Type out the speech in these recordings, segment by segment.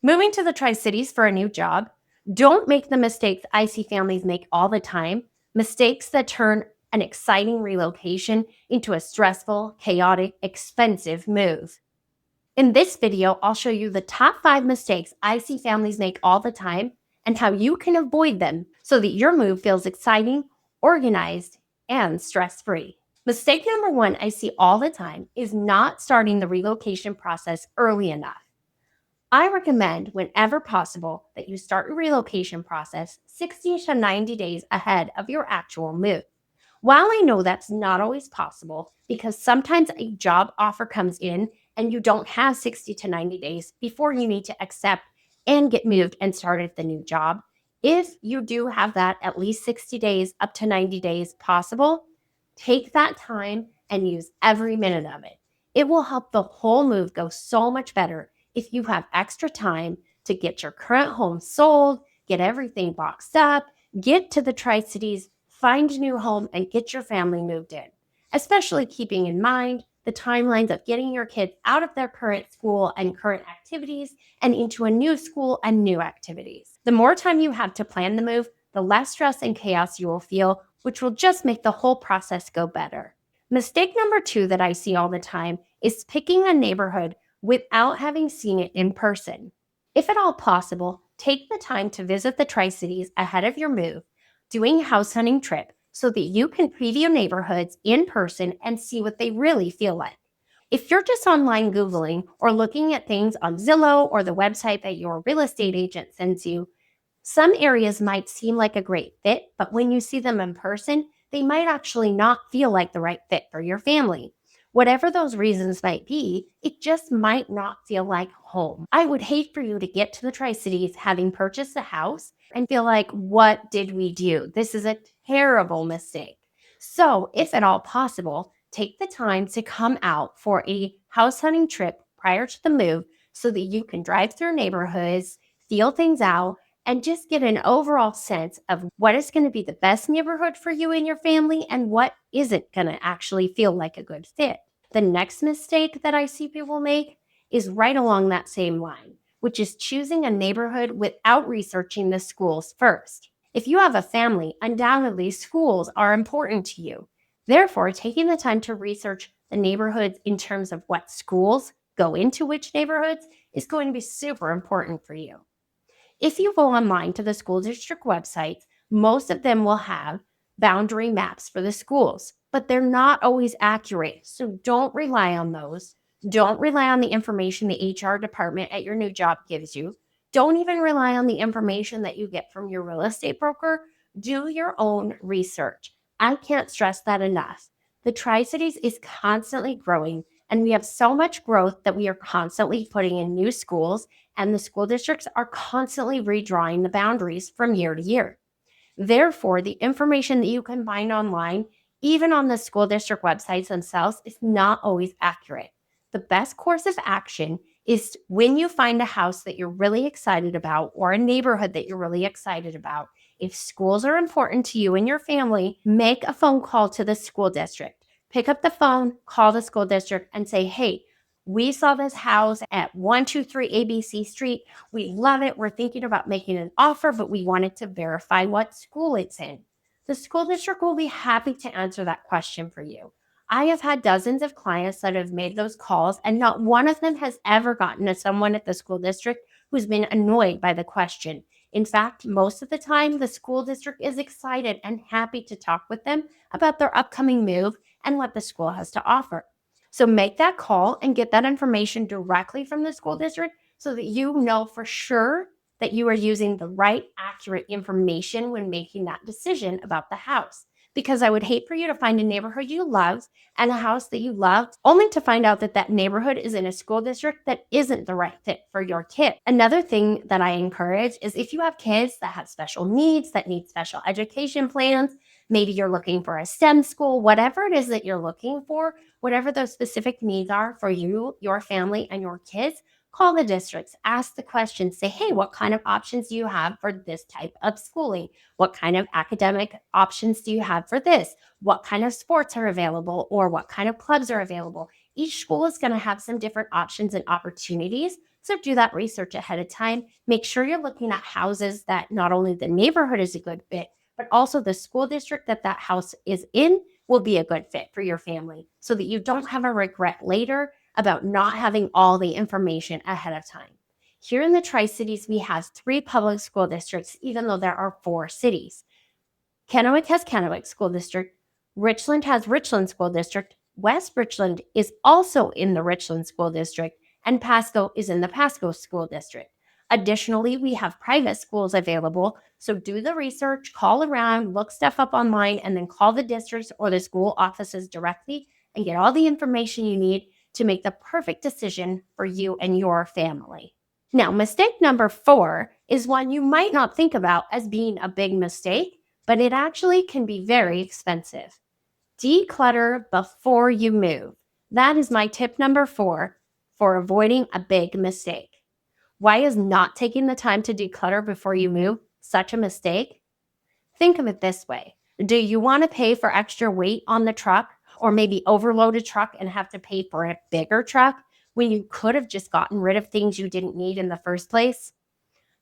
Moving to the Tri-Cities for a new job, don't make the mistakes I see families make all the time, mistakes that turn an exciting relocation into a stressful, chaotic, expensive move. In this video, I'll show you the top 5 mistakes I see families make all the time and how you can avoid them so that your move feels exciting, organized, and stress-free. Mistake number 1 I see all the time is not starting the relocation process early enough. I recommend, whenever possible, that you start your relocation process 60 to 90 days ahead of your actual move. While I know that's not always possible, because sometimes a job offer comes in and you don't have 60 to 90 days before you need to accept and get moved and started the new job, if you do have that at least 60 days up to 90 days possible, take that time and use every minute of it. It will help the whole move go so much better if you have extra time to get your current home sold, get everything boxed up, get to the Tri-Cities, find a new home, and get your family moved in, especially keeping in mind the timelines of getting your kids out of their current school and current activities and into a new school and new activities. The more time you have to plan the move, the less stress and chaos you will feel, which will just make the whole process go better. Mistake number 2 that I see all the time is picking a neighborhood without having seen it in person. If at all possible, take the time to visit the Tri-Cities ahead of your move, doing a house hunting trip so that you can preview neighborhoods in person and see what they really feel like. If you're just online Googling or looking at things on Zillow or the website that your real estate agent sends you, some areas might seem like a great fit, but when you see them in person, they might actually not feel like the right fit for your family. Whatever those reasons might be, it just might not feel like home. I would hate for you to get to the Tri-Cities having purchased a house and feel like, what did we do? This is a terrible mistake. So, if at all possible, take the time to come out for a house hunting trip prior to the move so that you can drive through neighborhoods, feel things out, and just get an overall sense of what is going to be the best neighborhood for you and your family and what isn't going to actually feel like a good fit. The next mistake that I see people make is right along that same line, which is choosing a neighborhood without researching the schools first. If you have a family, undoubtedly schools are important to you. Therefore, taking the time to research the neighborhoods in terms of what schools go into which neighborhoods is going to be super important for you. If you go online to the school district websites, most of them will have boundary maps for the schools, but they're not always accurate. So don't rely on those. Don't rely on the information the HR department at your new job gives you. Don't even rely on the information that you get from your real estate broker. Do your own research. I can't stress that enough. The Tri-Cities is constantly growing, and we have so much growth that we are constantly putting in new schools, and the school districts are constantly redrawing the boundaries from year to year. Therefore, the information that you can find online, even on the school district websites themselves, is not always accurate. The best course of action is when you find a house that you're really excited about or a neighborhood that you're really excited about. If schools are important to you and your family, make a phone call to the school district. Pick up the phone, call the school district, and say, hey, we saw this house at 123 ABC Street. We love it. We're thinking about making an offer, but we wanted to verify what school it's in. The school district will be happy to answer that question for you. I have had dozens of clients that have made those calls, and not one of them has ever gotten to someone at the school district who's been annoyed by the question. In fact, most of the time, the school district is excited and happy to talk with them about their upcoming move and what the school has to offer. So make that call and get that information directly from the school district so that you know for sure that you are using the right, accurate information when making that decision about the house. Because I would hate for you to find a neighborhood you love and a house that you love, only to find out that that neighborhood is in a school district that isn't the right fit for your kid. Another thing that I encourage is if you have kids that have special needs, that need special education plans, maybe you're looking for a STEM school, whatever it is that you're looking for, whatever those specific needs are for you, your family, and your kids, call the districts, ask the questions, say, hey, what kind of options do you have for this type of schooling? What kind of academic options do you have for this? What kind of sports are available or what kind of clubs are available? Each school is going to have some different options and opportunities. So do that research ahead of time. Make sure you're looking at houses that not only the neighborhood is a good fit, but also the school district that that house is in will be a good fit for your family so that you don't have a regret later about not having all the information ahead of time. Here in the Tri-Cities, we have 3 public school districts, even though there are 4 cities. Kennewick has Kennewick School District. Richland has Richland School District. West Richland is also in the Richland School District, and Pasco is in the Pasco School District. Additionally, we have private schools available, so do the research, call around, look stuff up online, and then call the districts or the school offices directly and get all the information you need to make the perfect decision for you and your family. Now, mistake number 4 is one you might not think about as being a big mistake, but it actually can be very expensive. Declutter before you move. That is my tip number 4 for avoiding a big mistake. Why is not taking the time to declutter before you move such a mistake? Think of it this way. Do you want to pay for extra weight on the truck or maybe overload a truck and have to pay for a bigger truck when you could have just gotten rid of things you didn't need in the first place?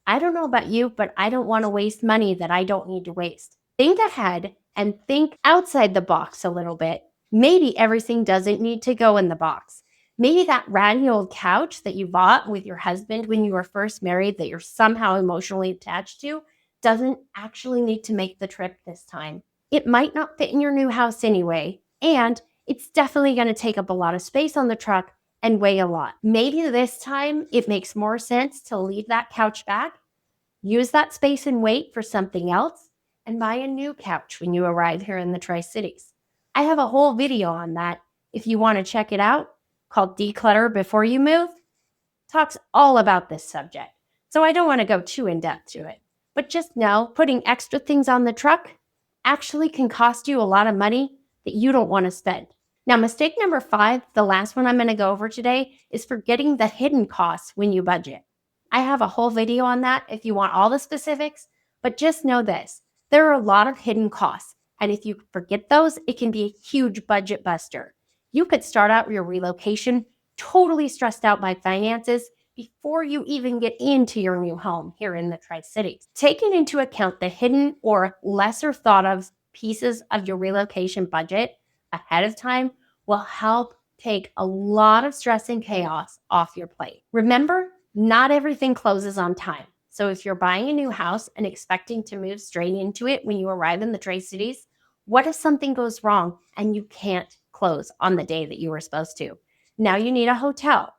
I don't know about you, but I don't want to waste money that I don't need to waste. Think ahead and think outside the box a little bit. Maybe everything doesn't need to go in the box. Maybe that ratty old couch that you bought with your husband when you were first married that you're somehow emotionally attached to doesn't actually need to make the trip this time. It might not fit in your new house anyway, and it's definitely going to take up a lot of space on the truck and weigh a lot. Maybe this time it makes more sense to leave that couch back, use that space and weight for something else, and buy a new couch when you arrive here in the Tri-Cities. I have a whole video on that if you want to check it out, called Declutter Before You Move. Talks all about this subject. So I don't want to go too in depth to it. But just know putting extra things on the truck actually can cost you a lot of money that you don't want to spend. Now, mistake number 5, the last one I'm going to go over today, is forgetting the hidden costs when you budget. I have a whole video on that if you want all the specifics, but just know this. There are a lot of hidden costs, and if you forget those, it can be a huge budget buster. You could start out your relocation totally stressed out by finances before you even get into your new home here in the Tri-Cities. Taking into account the hidden or lesser thought of pieces of your relocation budget ahead of time will help take a lot of stress and chaos off your plate. Remember, not everything closes on time. So if you're buying a new house and expecting to move straight into it when you arrive in the Tri-Cities, what if something goes wrong and you can't close on the day that you were supposed to? Now you need a hotel.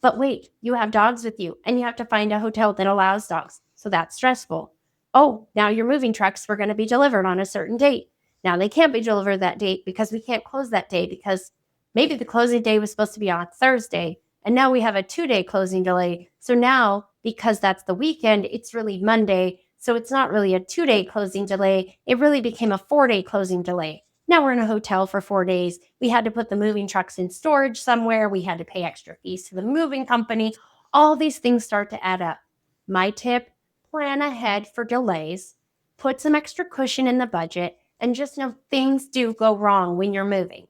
But wait, you have dogs with you and you have to find a hotel that allows dogs. So that's stressful. Oh, now your moving trucks were going to be delivered on a certain date. Now they can't be delivered that date because we can't close that day because maybe the closing day was supposed to be on Thursday. And now we have a 2-day closing delay. So now, because that's the weekend, it's really Monday. So it's not really a 2-day closing delay. It really became a 4-day closing delay. Now we're in a hotel for 4 days. We had to put the moving trucks in storage somewhere. We had to pay extra fees to the moving company. All these things start to add up. My tip, plan ahead for delays. Put some extra cushion in the budget. And just know things do go wrong when you're moving.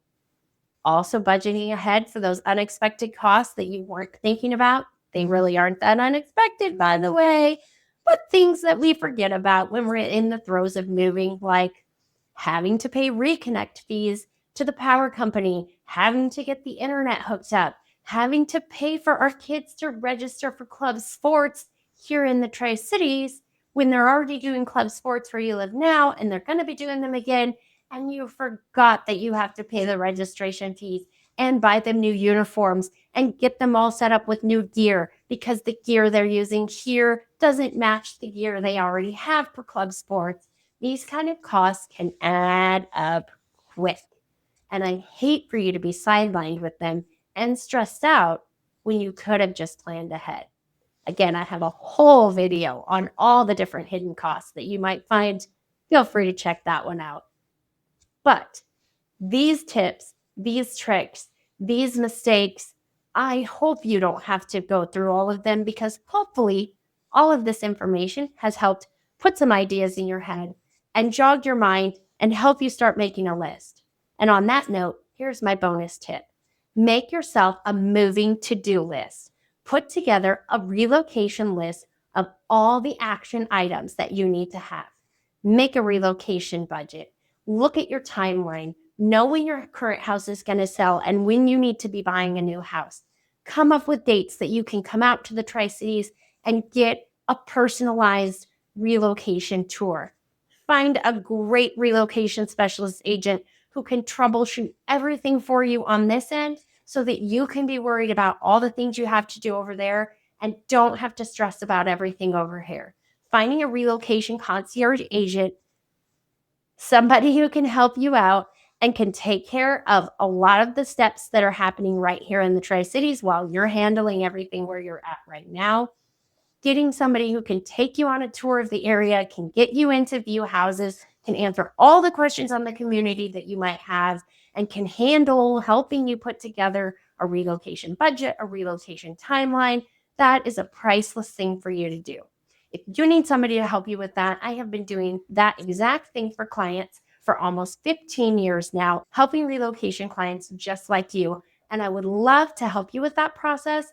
Also, budgeting ahead for those unexpected costs that you weren't thinking about. They really aren't that unexpected, by the way, but things that we forget about when we're in the throes of moving, like having to pay reconnect fees to the power company, having to get the internet hooked up, having to pay for our kids to register for club sports here in the Tri-Cities when they're already doing club sports where you live now and they're going to be doing them again. And you forgot that you have to pay the registration fees and buy them new uniforms and get them all set up with new gear because the gear they're using here doesn't match the gear they already have for club sports. These kind of costs can add up quick. And I hate for you to be sidelined with them and stressed out when you could have just planned ahead. Again, I have a whole video on all the different hidden costs that you might find. Feel free to check that one out. But these tips, these tricks, these mistakes, I hope you don't have to go through all of them because hopefully all of this information has helped put some ideas in your head and jog your mind and help you start making a list. And on that note, here's my bonus tip. Make yourself a moving to-do list. Put together a relocation list of all the action items that you need to have. Make a relocation budget. Look at your timeline. Know when your current house is going to sell and when you need to be buying a new house. Come up with dates that you can come out to the Tri-Cities and get a personalized relocation tour. Find a great relocation specialist agent who can troubleshoot everything for you on this end so that you can be worried about all the things you have to do over there and don't have to stress about everything over here. Finding a relocation concierge agent, somebody who can help you out and can take care of a lot of the steps that are happening right here in the Tri-Cities while you're handling everything where you're at right now. Getting somebody who can take you on a tour of the area, can get you into view houses, can answer all the questions on the community that you might have, and can handle helping you put together a relocation budget, a relocation timeline. That is a priceless thing for you to do. If you need somebody to help you with that, I have been doing that exact thing for clients for almost 15 years now, helping relocation clients just like you. And I would love to help you with that process.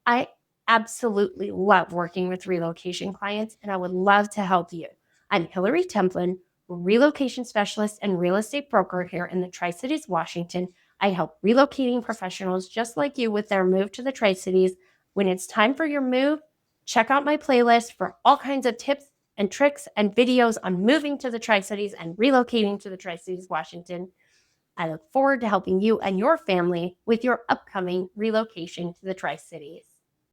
I absolutely love working with relocation clients, and I would love to help you. I'm Hillary Templin, relocation specialist and real estate broker here in the Tri-Cities, Washington. I help relocating professionals just like you with their move to the Tri-Cities. When it's time for your move, check out my playlist for all kinds of tips and tricks and videos on moving to the Tri-Cities and relocating to the Tri-Cities, Washington. I look forward to helping you and your family with your upcoming relocation to the Tri-Cities.